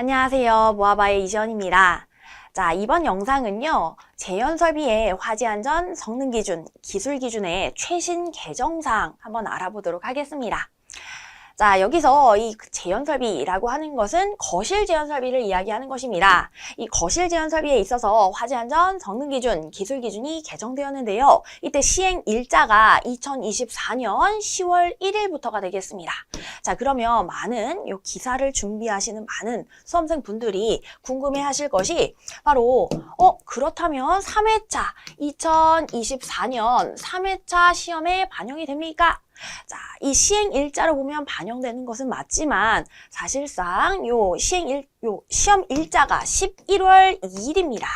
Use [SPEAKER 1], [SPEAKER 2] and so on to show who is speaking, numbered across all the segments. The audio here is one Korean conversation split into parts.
[SPEAKER 1] 안녕하세요. 모아바의 이지연입니다. 자, 이번 영상은요, 재연설비의 화재안전 성능기준, 기술기준의 최신 개정사항 한번 알아보도록 하겠습니다. 자, 여기서 이 재연설비라고 하는 것은 거실 재연설비를 이야기하는 것입니다. 이 거실 재연설비에 있어서 화재안전 성능기준, 기술기준이 개정되었는데요. 이때 시행 일자가 2024년 10월 1일부터가 되겠습니다. 자, 그러면 많은 요 기사를 준비하시는 많은 수험생분들이 궁금해하실 것이 바로 그렇다면 3회차 2024년 3회차 시험에 반영이 됩니까? 자, 이 시행 일자로 보면 반영되는 것은 맞지만 사실상 시험 일자가 11월 2일입니다.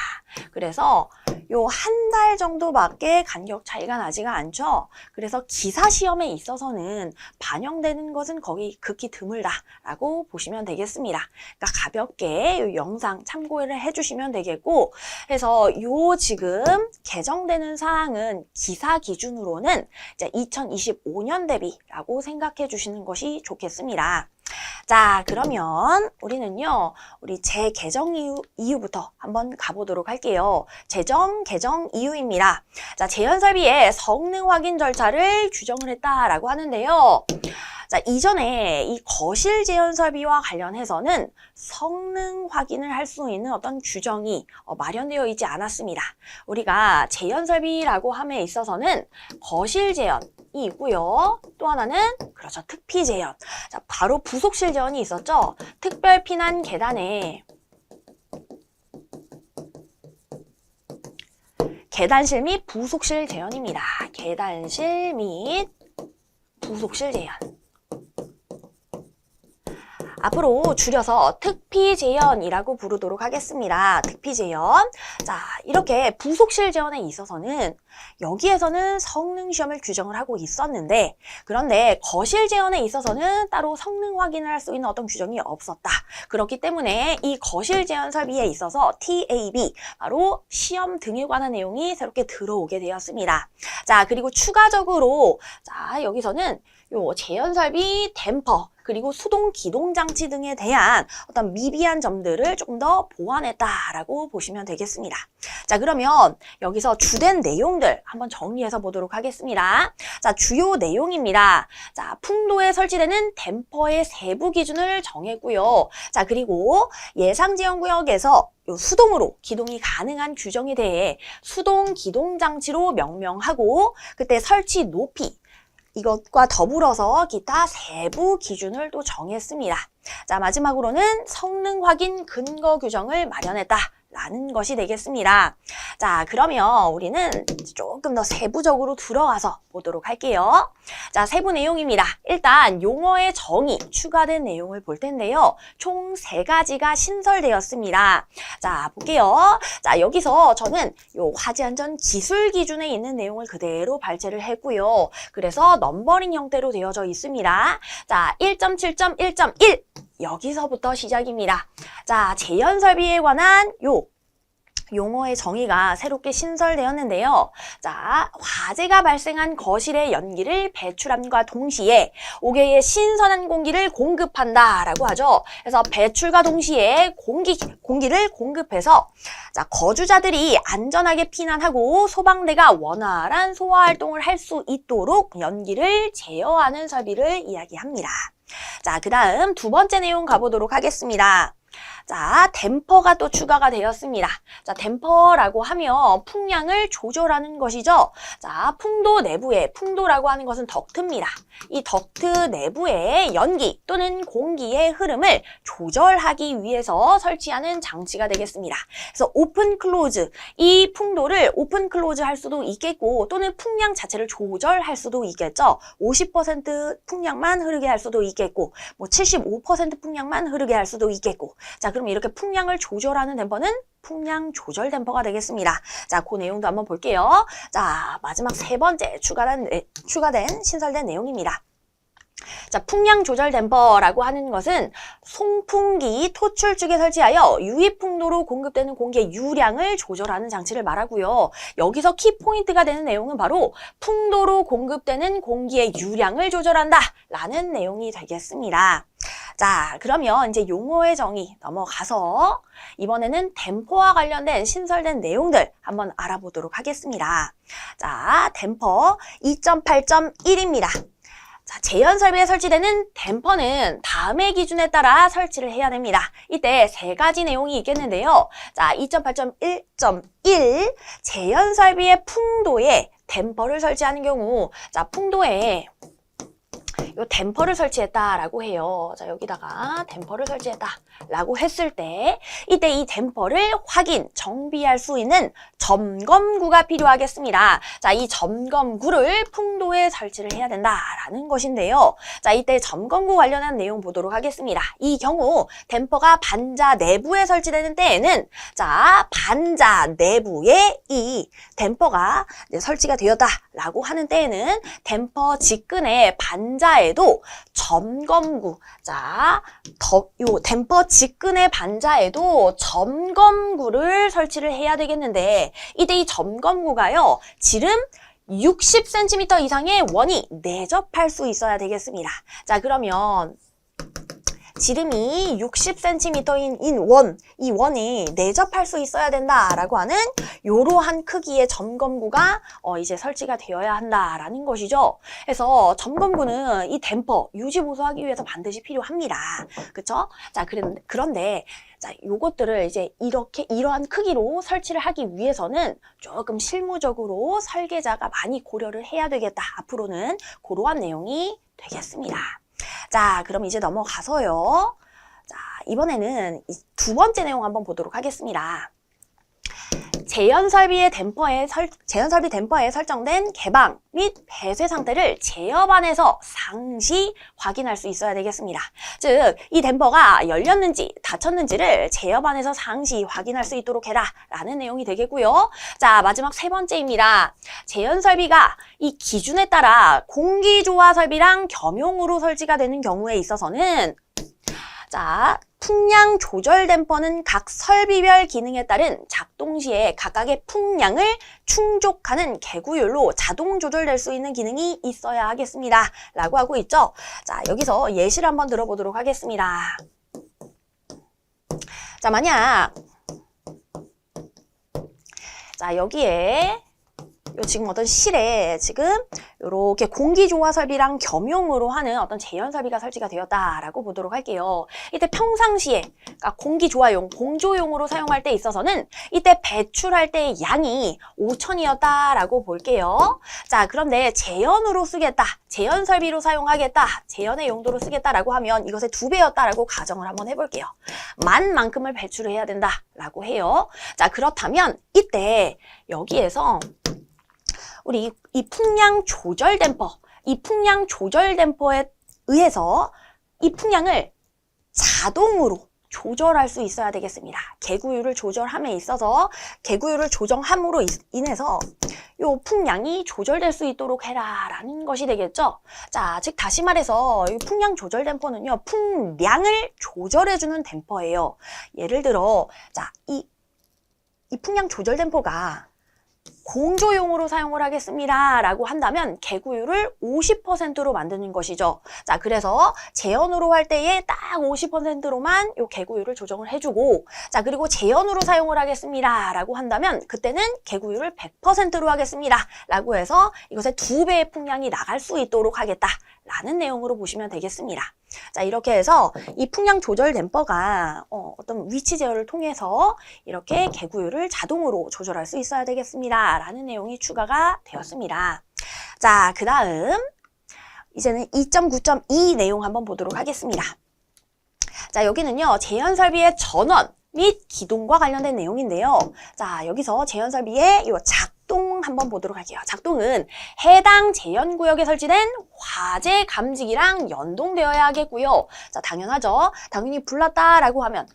[SPEAKER 1] 그래서 요 한 달 정도밖에 간격 차이가 나지가 않죠. 그래서 기사 시험에 있어서는 반영되는 것은 거의 극히 드물다라고 보시면 되겠습니다. 그러니까 가볍게 요 영상 참고를 해주시면 되겠고, 그래서 요 지금 개정되는 사항은 기사 기준으로는 이제 2025년 대비라고 생각해 주시는 것이 좋겠습니다. 자, 그러면 우리는요, 우리 재개정 이유부터 한번 가보도록 할게요. 개정 이유입니다. 자, 재연설비의 성능 확인 절차를 규정을 했다라고 하는데요. 자, 이전에 이 거실 재연설비와 관련해서는 성능 확인을 할 수 있는 어떤 규정이 마련되어 있지 않았습니다. 우리가 재연설비라고 함에 있어서는 거실 재연이 있고요. 또 하나는 그렇죠, 특피 재연. 자, 바로 부속실 재연이 있었죠. 특별 피난 계단에 계단실 및 부속실 재연입니다. 계단실 및 부속실 재연. 앞으로 줄여서 특피재연이라고 부르도록 하겠습니다. 특피재연. 자, 이렇게 부속실 재연에 있어서는 여기에서는 성능시험을 규정을 하고 있었는데, 그런데 거실 재연에 있어서는 따로 성능 확인을 할 수 있는 어떤 규정이 없었다. 그렇기 때문에 이 거실 재연 설비에 있어서 TAB, 바로 시험 등에 관한 내용이 새롭게 들어오게 되었습니다. 자, 그리고 추가적으로 자, 여기서는 요 재연 설비 댐퍼 그리고 수동 기동 장치 등에 대한 어떤 미비한 점들을 조금 더 보완했다라고 보시면 되겠습니다. 자, 그러면 여기서 주된 내용들 한번 정리해서 보도록 하겠습니다. 자, 주요 내용입니다. 자, 풍도에 설치되는 댐퍼의 세부 기준을 정했고요. 자, 그리고 예상 지연 구역에서 수동으로 기동이 가능한 규정에 대해 수동 기동 장치로 명명하고, 그때 설치 높이 이것과 더불어서 기타 세부 기준을 또 정했습니다. 자, 마지막으로는 성능 확인 근거 규정을 마련했다라는 것이 되겠습니다. 자, 그러면 우리는 조금 더 세부적으로 들어가서 보도록 할게요. 자, 세부 내용입니다. 일단 용어의 정의, 추가된 내용을 볼 텐데요. 총 3가지가 신설되었습니다. 자, 볼게요. 자, 여기서 저는 요 화재안전 기술 기준에 있는 내용을 그대로 발췌를 했고요. 그래서 넘버링 형태로 되어져 있습니다. 자, 1.7.1.1 여기서부터 시작입니다. 자, 재연설비에 관한 용어의 정의가 새롭게 신설되었는데요. 자, 화재가 발생한 거실의 연기를 배출함과 동시에 5개의 신선한 공기를 공급한다라고 하죠. 그래서 배출과 동시에 공기를 공급해서 자, 거주자들이 안전하게 피난하고 소방대가 원활한 소화 활동을 할 수 있도록 연기를 제어하는 설비를 이야기합니다. 자, 그 다음 두 번째 내용 가보도록 하겠습니다. 자, 댐퍼가 또 추가가 되었습니다. 자, 댐퍼라고 하면 풍량을 조절하는 것이죠. 자, 풍도 내부에, 풍도라고 하는 것은 덕트입니다. 이 덕트 내부에 연기 또는 공기의 흐름을 조절하기 위해서 설치하는 장치가 되겠습니다. 그래서 오픈 클로즈, 이 풍도를 오픈 클로즈 할 수도 있겠고, 또는 풍량 자체를 조절할 수도 있겠죠. 50% 풍량만 흐르게 할 수도 있겠고, 뭐 75% 풍량만 흐르게 할 수도 있겠고. 자, 그럼 이렇게 풍량을 조절하는 댐퍼는 풍량 조절 댐퍼가 되겠습니다. 자, 그 내용도 한번 볼게요. 자, 마지막 3번째 추가된 신설된 내용입니다. 자, 풍량 조절 댐퍼라고 하는 것은 송풍기 토출 쪽에 설치하여 유입 풍도로 공급되는 공기의 유량을 조절하는 장치를 말하고요. 여기서 키포인트가 되는 내용은 바로 풍도로 공급되는 공기의 유량을 조절한다 라는 내용이 되겠습니다. 자, 그러면 이제 용어의 정의 넘어가서 이번에는 댐퍼와 관련된 신설된 내용들 한번 알아보도록 하겠습니다. 자, 댐퍼 2.8.1입니다. 자, 제연 설비에 설치되는 댐퍼는 다음의 기준에 따라 설치를 해야 됩니다. 이때 세 가지 내용이 있겠는데요. 자, 2.8.1.1 제연 설비의 풍도에 댐퍼를 설치하는 경우, 자, 풍도에 요 댐퍼를 설치했다라고 해요. 자, 여기다가 댐퍼를 설치했다라고 했을 때 이때 이 댐퍼를 확인, 정비할 수 있는 점검구가 필요하겠습니다. 자, 이 점검구를 풍도에 설치를 해야 된다라는 것인데요. 자, 이때 점검구 관련한 내용 보도록 하겠습니다. 이 경우 댐퍼가 반자 내부에 설치되는 때에는 자, 반자 내부에 이 댐퍼가 설치가 되었다라고 하는 때에는 댐퍼 직근의 반자에도 점검구, 자, 요 댐퍼 직근의 반자에도 점검구를 설치를 해야 되겠는데 이때 이 점검구가요, 지름 60cm 이상의 원이 내접할 수 있어야 되겠습니다. 자, 그러면 지름이 60cm인 원, 이 원이 내접할 수 있어야 된다라고 하는 이러한 크기의 점검구가 이제 설치가 되어야 한다라는 것이죠. 그래서 점검구는 이 댐퍼 유지 보수하기 위해서 반드시 필요합니다. 그쵸? 자, 그런데 자, 요것들을 이제 이러한 크기로 설치를 하기 위해서는 조금 실무적으로 설계자가 많이 고려를 해야 되겠다. 앞으로는 그러한 내용이 되겠습니다. 자, 그럼 이제 넘어가서요. 자, 이번에는 두 번째 내용 한번 보도록 하겠습니다. 제연설비 댐퍼에 설정된 개방 및 폐쇄 상태를 제어반에서 상시 확인할 수 있어야 되겠습니다. 즉, 이 댐퍼가 열렸는지 닫혔는지를 제어반에서 상시 확인할 수 있도록 해라 라는 내용이 되겠고요. 자, 마지막 세 번째입니다. 제연설비가 이 기준에 따라 공기조화 설비랑 겸용으로 설치가 되는 경우에 있어서는 자, 풍량 조절 댐퍼는 각 설비별 기능에 따른 작동 시에 각각의 풍량을 충족하는 개구율로 자동 조절될 수 있는 기능이 있어야 하겠습니다. 라고 하고 있죠. 자, 여기서 예시를 한번 들어보도록 하겠습니다. 자, 만약 자, 여기에 지금 어떤 실에 지금 이렇게 공기조화 설비랑 겸용으로 하는 어떤 제연 설비가 설치가 되었다라고 보도록 할게요. 이때 평상시에 그러니까 공기조화용, 공조용으로 사용할 때 있어서는 이때 배출할 때의 양이 5,000이었다라고 볼게요. 자, 그런데 제연으로 쓰겠다, 제연 설비로 사용하겠다, 제연의 용도로 쓰겠다라고 하면 이것의 2배였다라고 가정을 한번 해볼게요. 만만큼을 배출을 해야 된다라고 해요. 자, 그렇다면 이때 여기에서 우리 이 풍량 조절 댐퍼, 이 풍량 조절 댐퍼에 의해서 이 풍량을 자동으로 조절할 수 있어야 되겠습니다. 개구율을 조절함에 있어서 개구율을 조정함으로 인해서 이 풍량이 조절될 수 있도록 해라라는 것이 되겠죠. 자, 즉 다시 말해서 이 풍량 조절 댐퍼는요, 풍량을 조절해주는 댐퍼예요. 예를 들어, 자, 이 풍량 조절 댐퍼가 공조용으로 사용을 하겠습니다 라고 한다면 개구율을 50%로 만드는 것이죠. 자, 그래서 제연으로 할 때에 딱 50%로만 요 개구율을 조정을 해주고, 자, 그리고 제연으로 사용을 하겠습니다 라고 한다면 그때는 개구율을 100%로 하겠습니다 라고 해서 이것의 2배의 풍량이 나갈 수 있도록 하겠다 라는 내용으로 보시면 되겠습니다. 자, 이렇게 해서 이 풍량 조절 댐퍼가 어떤 위치 제어를 통해서 이렇게 개구율을 자동으로 조절할 수 있어야 되겠습니다 라는 내용이 추가가 되었습니다. 자, 그 다음 이제는 2.9.2 내용 한번 보도록 하겠습니다. 자, 여기는요, 제연 설비의 전원 및 기동과 관련된 내용인데요. 자, 여기서 제연 설비의 요 작동 한번 보도록 할게요. 작동은 해당 제연구역에 설치된 화재 감지기랑 연동되어야 하겠고요. 자, 당연하죠. 당연히 불났다라고 하면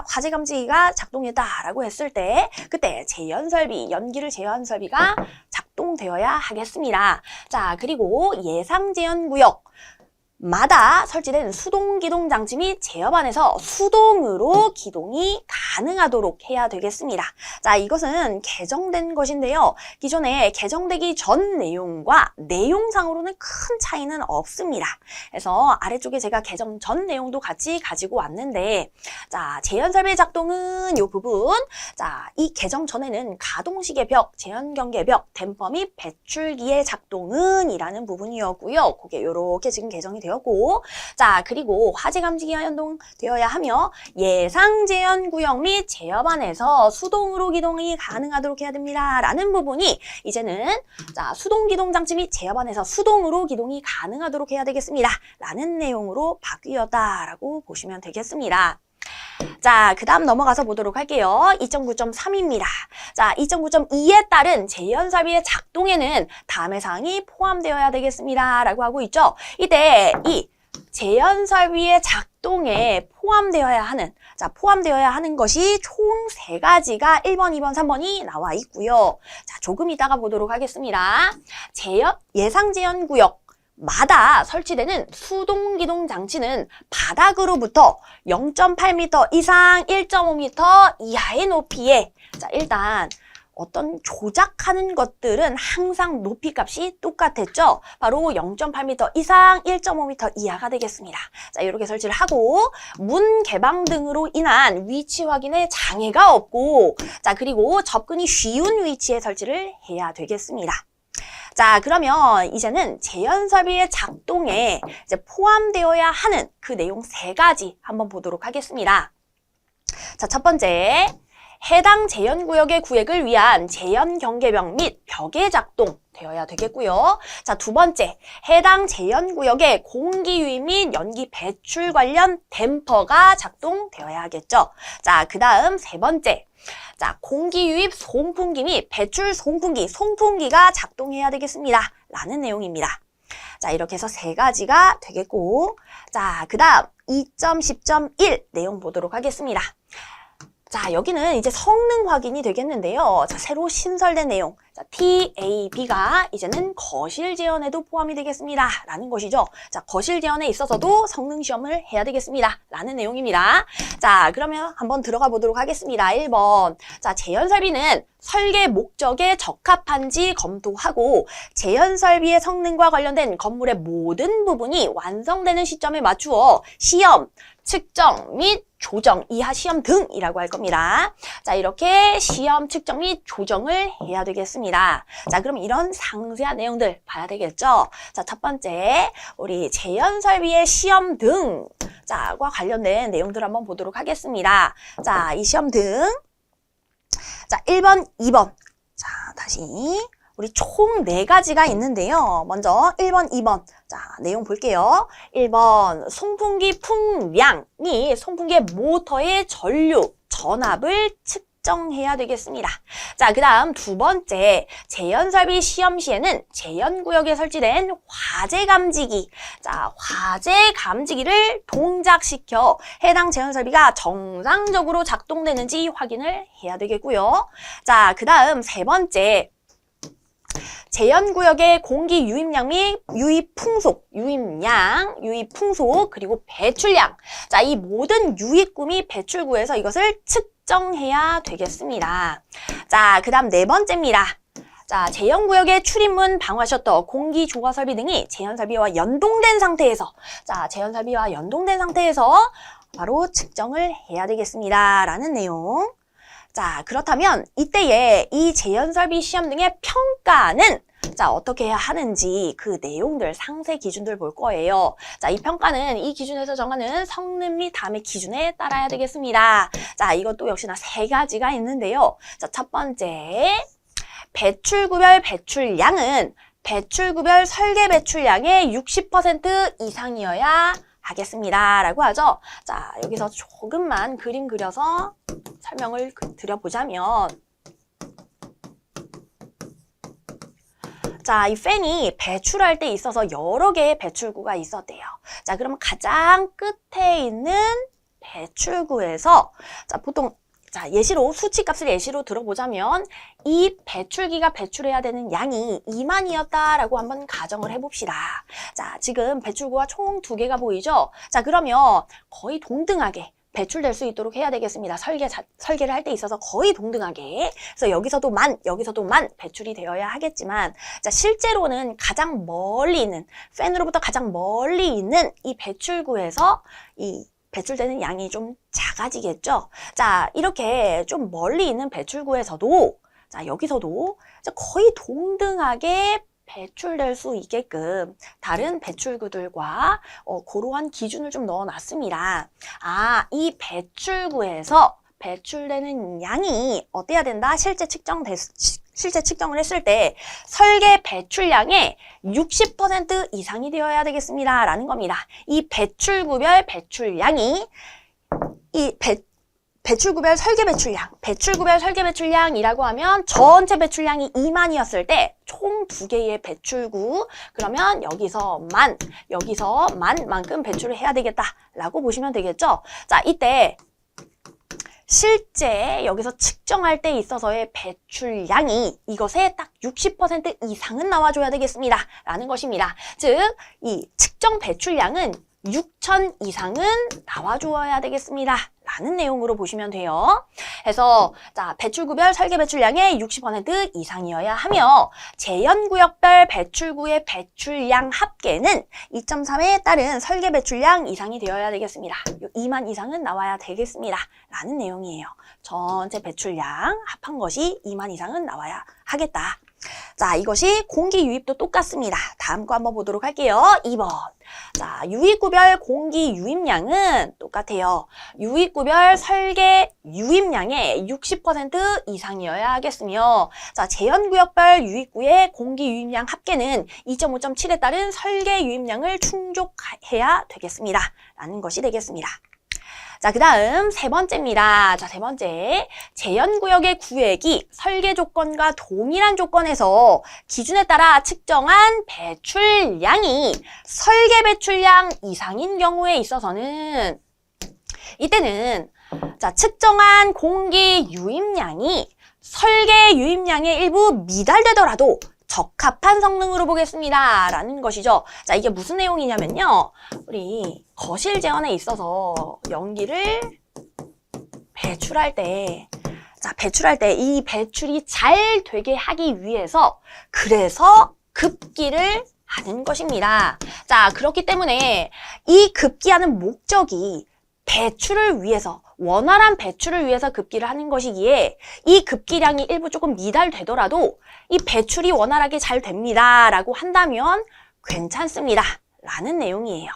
[SPEAKER 1] 화재 감지기가 작동했다라고 했을 때 그때 제연 설비, 연기를 제어한 설비가 작동되어야 하겠습니다. 자, 그리고 예상 제연구역 마다 설치된 수동 기동 장치 및 제어 안에서 수동으로 기동이 가능하도록 해야 되겠습니다. 자, 이것은 개정된 것인데요. 기존에 개정되기 전 내용과 내용상으로는 큰 차이는 없습니다. 그래서 아래쪽에 제가 개정 전 내용도 같이 가지고 왔는데, 자, 제연 설비의 작동은 이 부분. 자, 이 개정 전에는 가동식의 벽, 제연 경계 벽, 댐퍼 및 배출기의 작동은 이라는 부분이었고요. 그게 이렇게 지금 개정이 되었고, 자, 그리고 화재 감지기와 연동되어야 하며 예상 제연 구역 및 제어반에서 수동으로 기동이 가능하도록 해야 됩니다. 라는 부분이 이제는 자, 수동 기동 장치 및 제어반에서 수동으로 기동이 가능하도록 해야 되겠습니다. 라는 내용으로 바뀌었다라고 보시면 되겠습니다. 자, 그 다음 넘어가서 보도록 할게요. 2.9.3입니다. 자, 2.9.2에 따른 제연설비의 작동에는 다음의 사항이 포함되어야 되겠습니다. 라고 하고 있죠. 이때 이 제연설비의 작동에 포함되어야 하는 것이 총 3가지가 1번, 2번, 3번이 나와 있고요. 자, 조금 이따가 보도록 하겠습니다. 예상 제연 구역 마다 설치되는 수동기동 장치는 바닥으로부터 0.8m 이상 1.5m 이하의 높이에, 자, 일단 어떤 조작하는 것들은 항상 높이 값이 똑같았죠. 바로 0.8m 이상 1.5m 이하가 되겠습니다. 자, 이렇게 설치를 하고 문 개방 등으로 인한 위치 확인에 장애가 없고, 자, 그리고 접근이 쉬운 위치에 설치를 해야 되겠습니다. 자, 그러면 이제는 제연설비의 작동에 이제 포함되어야 하는 그 내용 3가지 한번 보도록 하겠습니다. 자, 첫 번째, 해당 제연구역의 구획을 위한 제연 경계벽 및 벽의 작동 되어야 되겠고요. 자, 두 번째, 해당 제연구역의 공기 유입 및 연기 배출 관련 댐퍼가 작동되어야 하겠죠. 자, 그 다음 세 번째, 자, 공기 유입 송풍기 및 배출 송풍기가 작동해야 되겠습니다. 라는 내용입니다. 자, 이렇게 해서 3가지가 되겠고, 자, 그 다음 2.10.1 내용 보도록 하겠습니다. 자, 여기는 이제 성능 확인이 되겠는데요. 자, 새로 신설된 내용. 자, TAB가 이제는 거실 제연에도 포함이 되겠습니다. 라는 것이죠. 자, 거실 제연에 있어서도 성능 시험을 해야 되겠습니다. 라는 내용입니다. 자, 그러면 한번 들어가 보도록 하겠습니다. 1번. 자, 제연 설비는 설계 목적에 적합한지 검토하고 제연 설비의 성능과 관련된 건물의 모든 부분이 완성되는 시점에 맞추어 시험, 측정 및 조정, 이하 시험 등이라고 할 겁니다. 자, 이렇게 시험, 측정 및 조정을 해야 되겠습니다. 자, 그럼 이런 상세한 내용들 봐야 되겠죠? 자, 첫 번째, 우리 제연 설비의 시험 등, 자, 과 관련된 내용들 한번 보도록 하겠습니다. 자, 이 시험 등. 자, 1번, 2번. 자, 다시. 우리 총 4가지가 있는데요. 먼저 1번, 2번. 자, 내용 볼게요. 1번, 송풍기 풍량이 송풍기의 모터의 전류, 전압을 측정해야 되겠습니다. 자, 그 다음 두 번째, 제연설비 시험 시에는 제연구역에 설치된 화재 감지기. 자, 화재 감지기를 동작시켜 해당 제연설비가 정상적으로 작동되는지 확인을 해야 되겠고요. 자, 그 다음 세 번째, 제연구역의 공기 유입량 및 유입풍속, 그리고 배출량. 자, 이 모든 유입구 및 배출구에서 이것을 측정해야 되겠습니다. 자, 그 다음 4번째입니다. 자, 제연구역의 출입문, 방화 셔터, 공기 조화 설비 등이 제연설비와 연동된 상태에서, 자, 제연설비와 연동된 상태에서 바로 측정을 해야 되겠습니다. 라는 내용. 자, 그렇다면 이때에 이 제연설비 시험 등의 평가는 자, 어떻게 해야 하는지 그 내용들, 상세 기준들 볼 거예요. 자, 이 평가는 이 기준에서 정하는 성능 및 다음의 기준에 따라야 되겠습니다. 자, 이것도 역시나 3가지가 있는데요. 자, 첫 번째, 배출구별 배출량은 배출구별 설계 배출량의 60% 이상이어야 하겠습니다. 라고 하죠. 자, 여기서 조금만 그림 그려서 설명을 드려보자면, 자, 이 팬이 배출할 때 있어서 여러 개의 배출구가 있었대요. 자, 그러면 가장 끝에 있는 배출구에서, 자, 보통 자, 예시로 수치값을 예시로 들어보자면 이 배출기가 배출해야 되는 양이 2만이었다라고 한번 가정을 해봅시다. 자, 지금 배출구가 총 2개가 보이죠? 자, 그러면 거의 동등하게 배출될 수 있도록 해야 되겠습니다. 설계를 할 때 있어서 거의 동등하게. 그래서 여기서도 만 배출이 되어야 하겠지만, 자, 실제로는 가장 멀리 있는, 팬으로부터 가장 멀리 있는 이 배출구에서 이 배출되는 양이 좀 작아지겠죠? 자, 이렇게 좀 멀리 있는 배출구에서도, 자, 여기서도 거의 동등하게 배출될 수 있게끔 다른 배출구들과 고러한 기준을 좀 넣어놨습니다. 아, 이 배출구에서 배출되는 양이 어때야 된다? 실제 측정을 했을 때 설계 배출량의 60% 이상이 되어야 되겠습니다. 라는 겁니다. 이 배출구별 배출량이 배출구별 설계 배출량이라고 하면 전체 배출량이 2만이었을 때 총 2개의 배출구, 그러면 여기서 만만큼 배출을 해야 되겠다라고 보시면 되겠죠. 자, 이때 실제 여기서 측정할 때 있어서의 배출량이 이것의 딱 60% 이상은 나와줘야 되겠습니다. 라는 것입니다. 즉, 이 측정 배출량은 6,000 이상은 나와주어야 되겠습니다. 라는 내용으로 보시면 돼요. 그래서 자, 배출구별 설계 배출량의 60% 이상이어야 하며 재현구역별 배출구의 배출량 합계는 2.3에 따른 설계 배출량 이상이 되어야 되겠습니다. 2만 이상은 나와야 되겠습니다. 라는 내용이에요. 전체 배출량 합한 것이 2만 이상은 나와야 하겠다. 자, 이것이 공기 유입도 똑같습니다. 다음 거 한번 보도록 할게요. 2번. 자, 유입구별 공기 유입량은 똑같아요. 유입구별 설계 유입량의 60% 이상이어야 하겠으며, 자, 재현구역별 유입구의 공기 유입량 합계는 2.5.7에 따른 설계 유입량을 충족해야 되겠습니다. 라는 것이 되겠습니다. 자, 그 다음 세 번째입니다. 자, 세 번째. 재현구역의 구획이 설계 조건과 동일한 조건에서 기준에 따라 측정한 배출량이 설계 배출량 이상인 경우에 있어서는 이때는 자, 측정한 공기 유입량이 설계 유입량의 일부 미달되더라도 적합한 성능으로 보겠습니다. 라는 것이죠. 자, 이게 무슨 내용이냐면요. 우리 거실 제원에 있어서 연기를 배출할 때, 자, 이 배출이 잘 되게 하기 위해서, 그래서 급기를 하는 것입니다. 자, 그렇기 때문에 이 급기하는 목적이 배출을 위해서, 원활한 배출을 위해서 급기를 하는 것이기에 이 급기량이 일부 조금 미달되더라도 이 배출이 원활하게 잘 됩니다. 라고 한다면 괜찮습니다. 라는 내용이에요.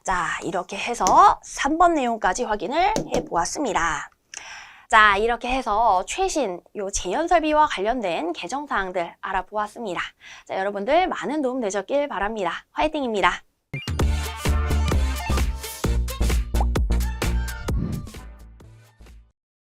[SPEAKER 1] 자, 이렇게 해서 3번 내용까지 확인을 해보았습니다. 자, 이렇게 해서 최신 요 재현 설비와 관련된 개정사항들 알아보았습니다. 자, 여러분들 많은 도움 되셨길 바랍니다. 화이팅입니다.